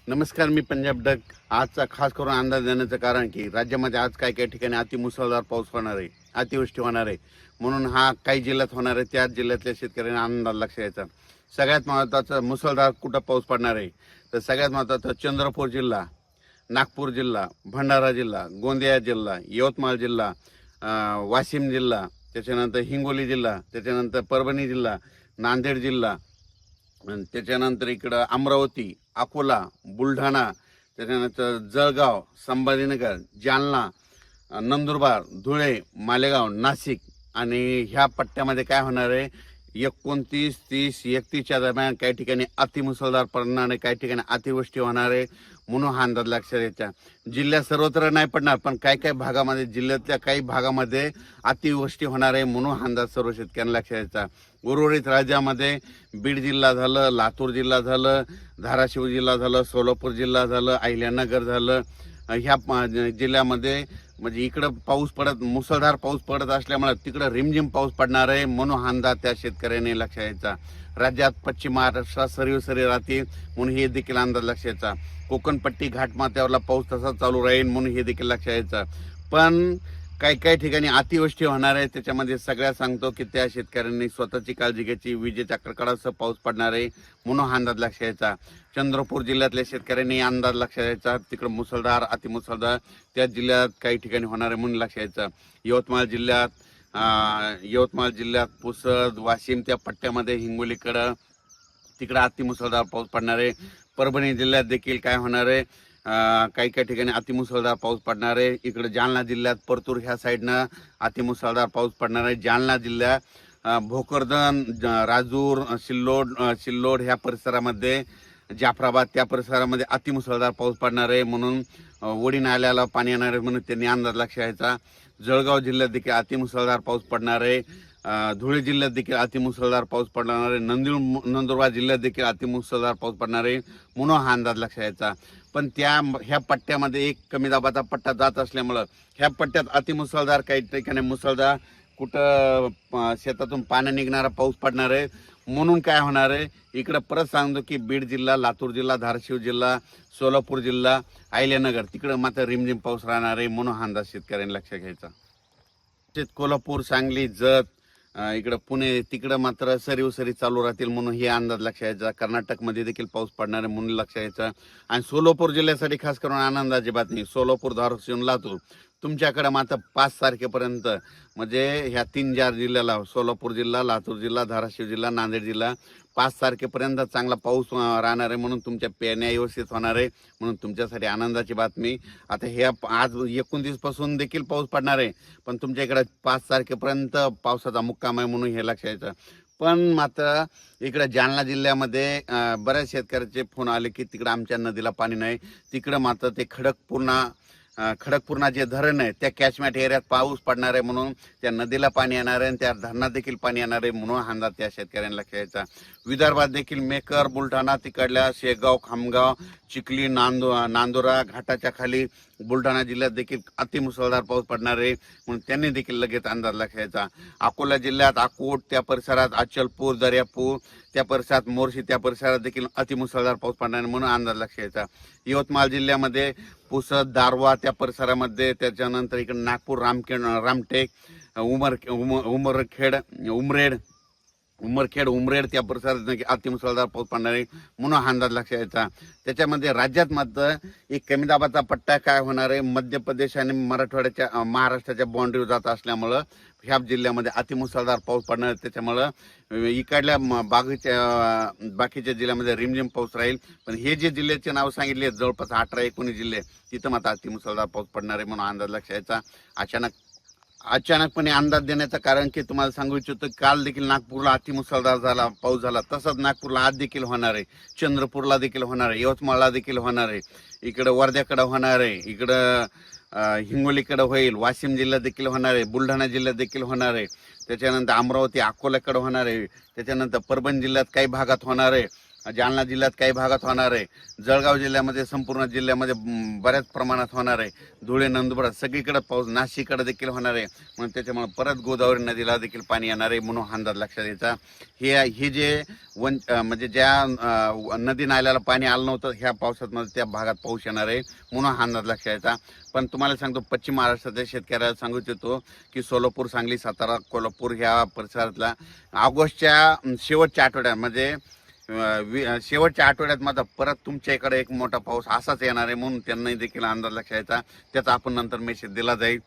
नमस्कार, मी पंजाब डक. आजचा खास करून अंदाज देण्याचं कारण की राज्यामध्ये आज काही काही ठिकाणी अतिमुसळधार पाऊस होणार आहे, अतिवृष्टी होणार आहे. म्हणून हा काही जिल्ह्यात होणार आहे, त्याच जिल्ह्यातल्या शेतकऱ्यांना आनंद लक्ष द्यायचा. सगळ्यात महत्त्वाचं मुसळधार कुठं पाऊस पडणार आहे तर सगळ्यात महत्त्वाचं चंद्रपूर जिल्हा, नागपूर जिल्हा, भंडारा जिल्हा, गोंदिया जिल्हा, यवतमाळ जिल्हा, वाशिम जिल्हा, त्याच्यानंतर हिंगोली जिल्हा, त्याच्यानंतर परभणी जिल्हा, नांदेड जिल्हा, आणि त्याच्यानंतर इकडं अमरावती, अकोला, बुलढाणा, त्याच्यानंतर जळगाव, संभाजीनगर, जालना, नंदुरबार, धुळे, मालेगाव, नाशिक आणि ह्या पट्ट्यामध्ये काय होणार आहे 29, 30, 31च्या दरम्यान काही ठिकाणी अतिमुसळधार पडणार आहे, काही ठिकाणी अतिवृष्टी होणार आहे. म्हणून हा अंदाज लक्षात घ्यायचा. जिल्ह्यात सर्वत्र नाही पडणार, पण काही काही भागामध्ये, जिल्ह्यातल्या काही भागामध्ये अतिवृष्टी होणार आहे. म्हणून हा अंदाज सर्व शेतकऱ्यांना लक्षात घ्यायचा. उर्वरित राज्यामध्ये बीड जिल्हा झालं, लातूर जिल्हा झालं, धाराशिव जिल्हा झालं, सोलापूर जिल्हा झालं, अहिल्यानगर झालं, ह्या जिल्ह्यामध्ये म्हणजे इकडं पाऊस पडत, मुसळधार पाऊस पडत असल्यामुळे तिकडं रिमझिम पाऊस पडणार आहे. म्हणून हा अंदाज त्या शेतकऱ्याने लक्षात घ्यायचा. राज्यात पश्चिम महाराष्ट्रात सरी राहतील म्हणून हे देखील अंदाज लक्षात घ्यायचा. कोकणपट्टी घाटमाथ्यावरला पाऊस तसा चालू राहील म्हणून हे देखील लक्षात घ्यायचं. पण काही काही ठिकाणी अतिवृष्टी होणार आहे, त्याच्यामध्ये सगळ्या सांगतो की त्या शेतकऱ्यांनी स्वतःची काळजी घ्यायची. विजेच्या कडकडासह पाऊस पडणार आहे म्हणून हा अंदाज लक्षात घ्यायचा. चंद्रपूर जिल्ह्यातल्या शेतकऱ्यांनी अंदाज लक्षात घ्यायचा. तिकडं मुसळधार, अतिमुसळधार त्या जिल्ह्यात काही ठिकाणी होणार आहे म्हणून लक्षात घ्यायचं. यवतमाळ जिल्ह्यात पुसद, वाशिम त्या पट्ट्यामध्ये हिंगोलीकडं तिकडं अतिमुसळधार पाऊस पडणार आहे. परभणी जिल्ह्यात देखील काय होणार आहे, काही काही ठिकाणी अतिमुसळधार पाऊस पडणार आहे. इकडे जालना जिल्ह्यात परतूर ह्या साईडनं अतिमुसळधार पाऊस पडणार आहे. जालना जिल्ह्यात भोकरदन, राजूर, सिल्लोड ह्या परिसरामध्ये, जाफराबाद त्या परिसरामध्ये अतिमुसळधार पाऊस पडणार आहे. म्हणून वडी नाल्याला पाणी येणार आहे म्हणून त्यांनी अंदाज लक्षात घ्यायचा. जळगाव जिल्ह्यात देखील अतिमुसळधार पाऊस पडणार आहे. धुळे जिल्ह्यात देखील अतिमुसळधार पाऊस पडणार आहे. नंदुरबार जिल्ह्यात देखील अतिमुसळधार पाऊस पडणार आहे म्हणून हा अंदाज लक्षात घ्यायचा. पण ह्या पट्ट्यामध्ये एक कमी दाबाचा पट्टा जात असल्यामुळं ह्या पट्ट्यात अतिमुसळधार, काही ठिकाणी मुसळधार, कुठं शेतातून पाणी निघणारा पाऊस पडणार आहे. म्हणून काय होणार आहे, इकडं परत सांगतो की बीड जिल्हा, लातूर जिल्हा, धाराशिव जिल्हा, सोलापूर जिल्हा, अहिल्यानगर तिकडं मात्र रिमझिम पाऊस राहणार आहे. म्हणून हा अंदाज शेतकऱ्यांनी लक्षात घ्यायचा. कोल्हापूर, सांगली, जत, इकडं पुणे तिकडं मात्र सरी चालू राहतील म्हणून हे अंदाज लक्षात घ्यायचा. कर्नाटकमध्ये देखील पाऊस पडणार आहे म्हणून लक्षात घ्यायचा. आणि सोलापूर जिल्ह्यासाठी खास करून आनंदाची बातमी, सोलापूर, धाराशिव, लातूर तुमच्याकडे मात्र 5 तारखेपर्यंत म्हणजे ह्या 3-4 जिल्ह्याला, सोलापूर जिल्हा, लातूर जिल्हा, धाराशिव जिल्हा, नांदेड जिल्हा 5 तारखेपर्यंत चांगला पाऊस राहणार आहे. म्हणून तुमच्या पेरण्या व्यवस्थित होणार आहे. म्हणून तुमच्यासाठी आनंदाची बातमी. आता हे आज 29 पासून देखील पाऊस पडणार आहे, पण तुमच्या इकडे 5 तारखेपर्यंत पावसाचा मुक्काम आहे म्हणून हे लक्षात घ्यायचं. पण मात्र इकडे जालना जिल्ह्यामध्ये बऱ्याच शेतकऱ्याचे फोन आले की तिकडं आमच्या नदीला पाणी नाही. तिकडं मात्र ते खडकपूर्णा जे धरण आहे त्या कॅचमेंट एरियात पाऊस पडणार आहे म्हणून त्या नदीला पाणी येणार आहे आणि त्या धरणात देखील पाणी येणार आहे म्हणून हा अंदाज त्या शेतकऱ्यांना लक्षात घ्यायचा. विदर्भात देखील मेकर, बुलढाणा तिकडल्या शेगाव, खामगाव, चिखली, नांदुरा घाटाच्या खाली बुलढाणा जिल्ह्यात देखील अतिमुसळधार पाऊस पडणार आहे म्हणून त्यांनी देखील लगेच अंदाज लक्षात घ्यायचा. अकोला जिल्ह्यात अकोट त्या परिसरात, अचलपूर, दर्यापूर त्या परिसरात, मोर्शी त्या परिसरात देखील अतिमुसळधार पाऊस पडणार आहे म्हणून अंदाज लक्षात घ्यायचा. यवतमाळ जिल्ह्यामध्ये पुसद, दारवा त्या परिसरामध्ये, त्याच्यानंतर इकडे नागपूर, रामटेक, उमरेड त्या परिसरात अतिमुसळधार पाऊस पडणार आहे म्हणून हा अंदाज लक्षात घ्यायचा. त्याच्यामध्ये राज्यात मात्र एक कमी दाबाचा पट्टा काय होणार आहे, मध्य प्रदेश आणि मराठवाड्याच्या, महाराष्ट्राच्या बाँड्रीवर जात असल्यामुळं ह्या जिल्ह्यामध्ये अतिमुसळधार पाऊस पडणार आहे. त्याच्यामुळं इकडल्या बाकीच्या जिल्ह्यामध्ये रिमझिम पाऊस राहील. पण हे जे जिल्ह्याचे नाव सांगितले जवळपास 18-19 जिल्हे तिथं मात्र अतिमुसळधार पाऊस पडणार आहे म्हणून अंदाज लक्षात घ्यायचा. अचानकपणे अंदाज देण्याचं कारण की तुम्हाला सांगू इच्छितो, काल देखील नागपूरला अतिमुसळधार पाऊस झाला. तसंच नागपूरला आज देखील होणार आहे, चंद्रपूरला देखील होणार आहे, यवतमाळला देखील होणार आहे, इकडं वर्ध्याकडं होणार आहे, इकडं हिंगोलीकडं होईल, वाशिम जिल्ह्यात देखील होणार आहे, बुलढाणा जिल्ह्यात देखील होणार आहे, त्याच्यानंतर अमरावती, अकोल्याकडं होणार आहे, त्याच्यानंतर परभणी जिल्ह्यात काही भागात होणार आहे, जालना जिल्ह्यात काही भागात होणार आहे, जळगाव जिल्ह्यामध्ये संपूर्ण जिल्ह्यामध्ये बऱ्याच प्रमाणात होणार आहे, धुळे नंदुरबार सगळीकडे पाऊस, नाशिककडे देखील होणार आहे. म्हणून त्याच्यामुळे परत गोदावरी नदीला देखील पाणी येणार आहे म्हणून अंदाज लक्षात यायचा. हे जे म्हणजे ज्या नदी नाल्याला पाणी आलं नव्हतं ह्या पावसात मध्ये त्या भागात पाऊस येणार आहे म्हणून अंदाज लक्षात यायचा. पण तुम्हाला सांगतो पश्चिम महाराष्ट्रातल्या शेतकऱ्याला सांगू इच्छितो की सोलापूर, सांगली, सातारा, कोल्हापूर ह्या परिसरातला ऑगस्टच्या शेवटच्या आठवड्यात म्हणजे शेवटच्या आठवड्यात माझा परत तुमच्या इकडे एक मोठा पाऊस असाच येणार आहे म्हणून त्यांनाही देखील अंदाज लक्षात यायचा. त्याचा आपण नंतर मेसेज दिला जाईल.